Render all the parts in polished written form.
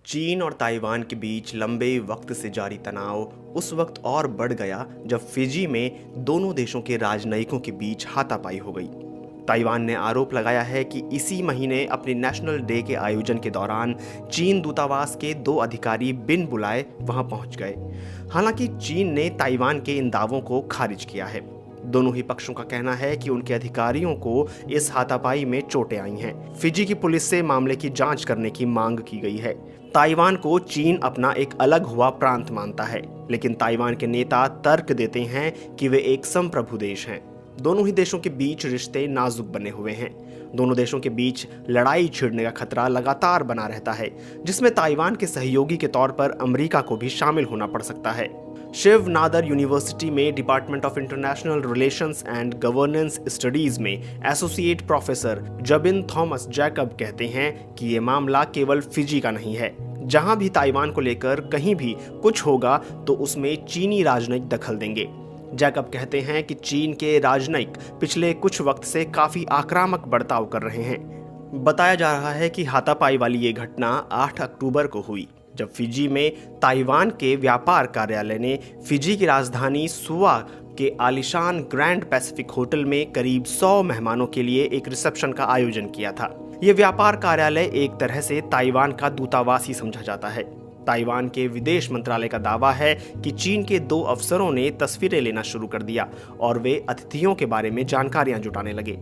चीन और ताइवान के बीच लंबे वक्त से जारी तनाव उस वक्त और बढ़ गया जब फिजी में दोनों देशों के राजनयिकों के बीच हाथापाई हो गई। ताइवान ने आरोप लगाया है कि इसी महीने अपने नेशनल डे के आयोजन के दौरान चीन दूतावास के 2 अधिकारी बिन बुलाए वहां पहुंच गए। हालांकि चीन ने ताइवान के इन दावों को खारिज किया है। दोनों ही पक्षों का कहना है कि उनके अधिकारियों को इस हाथापाई में चोटें आई हैं। फिजी की पुलिस से मामले की जांच करने की मांग की गई है। ताइवान को चीन अपना एक अलग हुआ प्रांत मानता है, लेकिन ताइवान के नेता तर्क देते हैं कि वे एक संप्रभु देश हैं। दोनों ही देशों के बीच रिश्ते नाजुक बने हुए हैं। दोनों देशों के बीच लड़ाई छिड़ने का खतरा लगातार बना रहता है, जिसमें ताइवान के सहयोगी के तौर पर अमेरिका को भी शामिल होना पड़ सकता है। शिव नादर यूनिवर्सिटी में department of international relations and governance studies में associate professor Jabin Thomas Jacob कहते हैं कि ये मामला केवल फिजी का नहीं है। जहां भी ताइवान को लेकर कहीं भी कुछ होगा तो उसमें चीनी राजनयिक दखल देंगे। जैकब कहते हैं कि चीन के राजनयिक पिछले कुछ वक्त से काफी आक्रामक बर्ताव कर रहे हैं। बताया जा रहा है कि हाथापाई वाली ये घटना 8 अक्टूबर को हुई, जब फिजी में ताइवान के व्यापार कार्यालय ने फिजी की राजधानी सुआ के आलिशान ग्रैंड पैसिफिक होटल में करीब 100 मेहमानों के लिए एक रिसेप्शन का आयोजन किया था। ये व्यापार कार्यालय एक तरह से ताइवान का दूतावास ही समझा जाता है। ताइवान के विदेश मंत्रालय का दावा है कि चीन के 2 अफसरों ने तस्वीरें लेना शुरू कर दिया और वे अतिथियों के बारे में जानकारियां जुटाने लगे।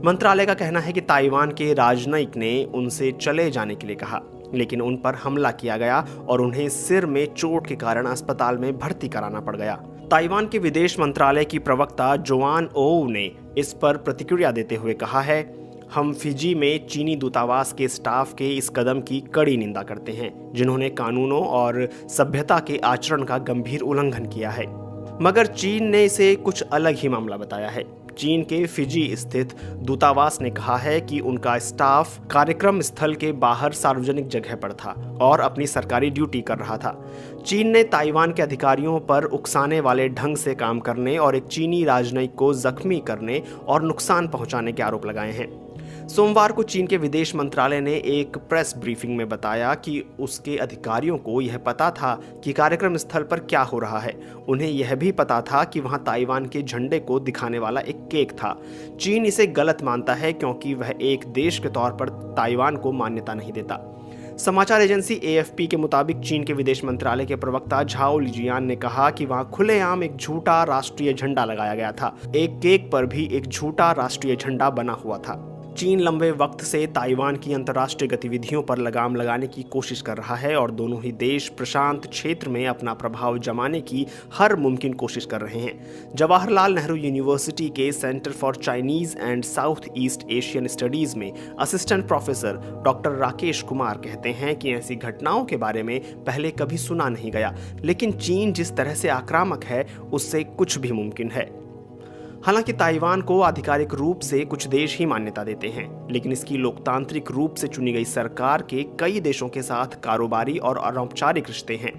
मंत्रालय का कहना है कि ताइवान के राजनयिक ने उनसे चले जाने के लिए कहा, लेकिन उन पर हमला किया गया और उन्हें सिर में चोट के कारण अस्पताल में भर्ती कराना पड़ गया। ताइवान के विदेश मंत्रालय की प्रवक्ता जोआन ओउ ने इस पर प्रतिक्रिया देते हुए कहा है, हम फिजी में चीनी दूतावास के स्टाफ के इस कदम की कड़ी निंदा करते हैं, जिन्होंने कानूनों और सभ्यता के आचरण का गंभीर उल्लंघन किया है। मगर चीन ने इसे कुछ अलग ही मामला बताया है। चीन के फिजी स्थित दूतावास ने कहा है कि उनका स्टाफ कार्यक्रम स्थल के बाहर सार्वजनिक जगह पर था और अपनी सरकारी ड्यूटी कर रहा था। चीन ने ताइवान के अधिकारियों पर उकसाने वाले ढंग से काम करने और एक चीनी राजनयिक को जख्मी करने और नुकसान पहुंचाने के आरोप लगाए हैं। सोमवार को चीन के विदेश मंत्रालय ने एक प्रेस ब्रीफिंग में बताया कि उसके अधिकारियों को यह पता था कि कार्यक्रम स्थल पर क्या हो रहा है। उन्हें यह भी पता था कि वहां ताइवान के झंडे को दिखाने वाला एक केक था। चीन इसे गलत मानता है क्योंकि वह एक देश के तौर पर ताइवान को मान्यता नहीं देता। समाचार एजेंसी एएफपी के मुताबिक चीन के विदेश मंत्रालय के प्रवक्ता झाओ लिजियान ने कहा कि वहां खुलेआम एक झूठा राष्ट्रीय झंडा लगाया गया था। एक केक पर भी एक झूठा राष्ट्रीय झंडा बना हुआ था। चीन लंबे वक्त से ताइवान की अंतर्राष्ट्रीय गतिविधियों पर लगाम लगाने की कोशिश कर रहा है और दोनों ही देश प्रशांत क्षेत्र में अपना प्रभाव जमाने की हर मुमकिन कोशिश कर रहे हैं। जवाहरलाल नेहरू यूनिवर्सिटी के centre for Chinese and South East Asian studies में assistant professor doctor Rakesh Kumar कहते हैं कि ऐसी घटनाओं के बारे में पहले कभी सुना नहीं गया, लेकिन चीन जिस तरह से आक्रामक है उससे कुछ भी मुमकिन है। हालांकि ताइवान को आधिकारिक रूप से कुछ देश ही मान्यता देते हैं, लेकिन इसकी लोकतांत्रिक रूप से चुनी गई सरकार के कई देशों के साथ कारोबारी और अनौपचारिक रिश्ते हैं।